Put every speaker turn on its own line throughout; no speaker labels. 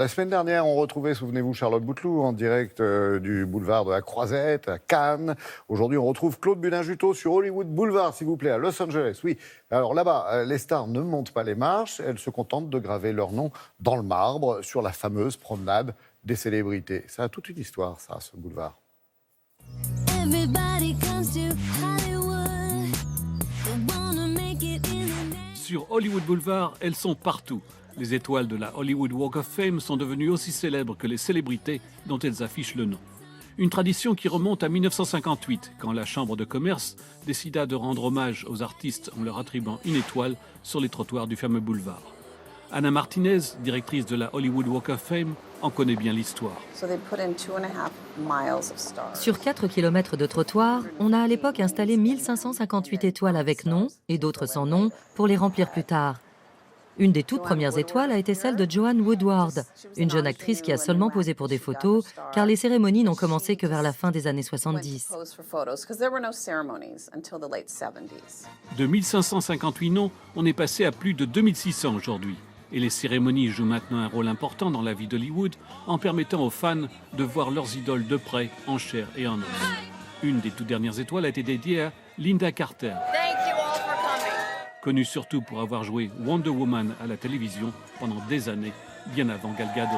La semaine dernière, on retrouvait, souvenez-vous, Charlotte Bouteloup en direct du boulevard de la Croisette à Cannes. Aujourd'hui, on retrouve Claude Bulin-Juteau sur Hollywood Boulevard, s'il vous plaît, à Los Angeles. Oui, alors là-bas, les stars ne montent pas les marches, elles se contentent de graver leur nom dans le marbre sur la fameuse promenade des célébrités. Ça a toute une histoire, ça, ce boulevard.
Sur Hollywood Boulevard, elles sont partout. Les étoiles de la Hollywood Walk of Fame sont devenues aussi célèbres que les célébrités dont elles affichent le nom. Une tradition qui remonte à 1958, quand la Chambre de commerce décida de rendre hommage aux artistes en leur attribuant une étoile sur les trottoirs du fameux boulevard. Anna Martinez, directrice de la Hollywood Walk of Fame, en connaît bien l'histoire.
Sur 4 km de trottoir, on a à l'époque installé 1558 étoiles avec nom et d'autres sans nom pour les remplir plus tard. Une des toutes premières étoiles a été celle de Joanne Woodward, une jeune actrice qui a seulement posé pour des photos, car les cérémonies n'ont commencé que vers la fin des années 70.
De 1558 noms, on est passé à plus de 2600 aujourd'hui. Et les cérémonies jouent maintenant un rôle important dans la vie d'Hollywood en permettant aux fans de voir leurs idoles de près, en chair et en os. Une des toutes dernières étoiles a été dédiée à Linda Carter. Connue surtout pour avoir joué Wonder Woman à la télévision pendant des années, bien avant Gal Gadot.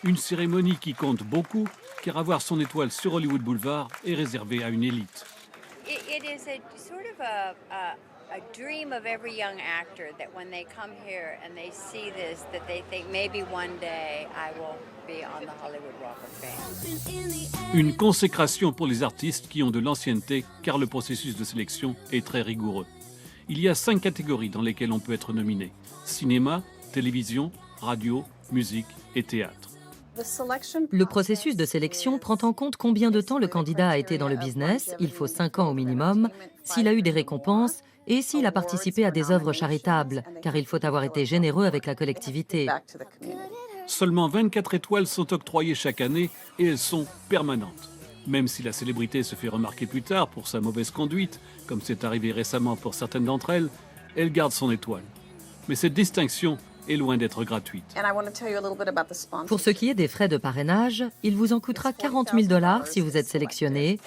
Une cérémonie qui compte beaucoup, car avoir son étoile sur Hollywood Boulevard est réservé à une élite.
It is a dream of every young actor that when they come here and they see this, that they think maybe one day I will be on the Hollywood Walk of Fame.
Une consécration pour les artistes qui ont de l'ancienneté, car le processus de sélection est très rigoureux. Il y a 5 catégories dans lesquelles on peut être nominé: cinéma, télévision, radio, musique et théâtre.
Le processus de sélection prend en compte combien de temps le candidat a été dans le business, il faut 5 ans au minimum, s'il a eu des récompenses et s'il a participé à des œuvres charitables, car il faut avoir été généreux avec la collectivité.
Seulement 24 étoiles sont octroyées chaque année et elles sont permanentes. Même si la célébrité se fait remarquer plus tard pour sa mauvaise conduite, comme c'est arrivé récemment pour certaines d'entre elles, elle garde son étoile. Mais cette distinction est loin d'être gratuite.
Pour ce qui est des frais de parrainage, il vous en coûtera 40 000 $ si vous êtes sélectionné.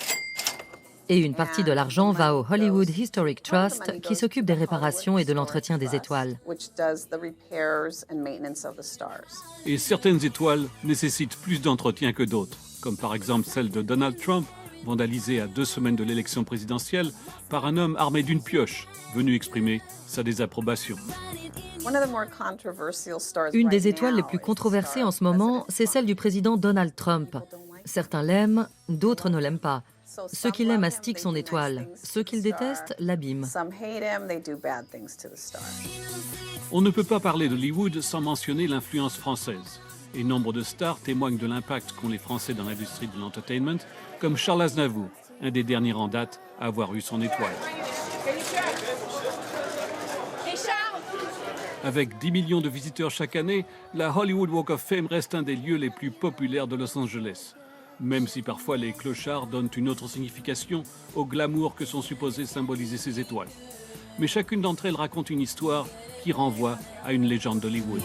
Et une partie de l'argent va au Hollywood Historic Trust qui s'occupe des réparations et de l'entretien des étoiles.
Et certaines étoiles nécessitent plus d'entretien que d'autres, comme par exemple celle de Donald Trump, vandalisée à 2 semaines de l'élection présidentielle par un homme armé d'une pioche, venu exprimer sa désapprobation.
Une des étoiles les plus controversées en ce moment, c'est celle du président Donald Trump. Certains l'aiment, d'autres ne l'aiment pas. Ceux qui l'aiment astiquent son étoile, ceux qui le détestent l'abîment.
On ne peut pas parler d'Hollywood sans mentionner l'influence française. Et nombre de stars témoignent de l'impact qu'ont les Français dans l'industrie de l'entertainment, comme Charles Aznavour, un des derniers en date à avoir eu son étoile. Avec 10 millions de visiteurs chaque année, la Hollywood Walk of Fame reste un des lieux les plus populaires de Los Angeles. Même si parfois les clochards donnent une autre signification au glamour que sont supposées symboliser ces étoiles. Mais chacune d'entre elles raconte une histoire qui renvoie à une légende d'Hollywood.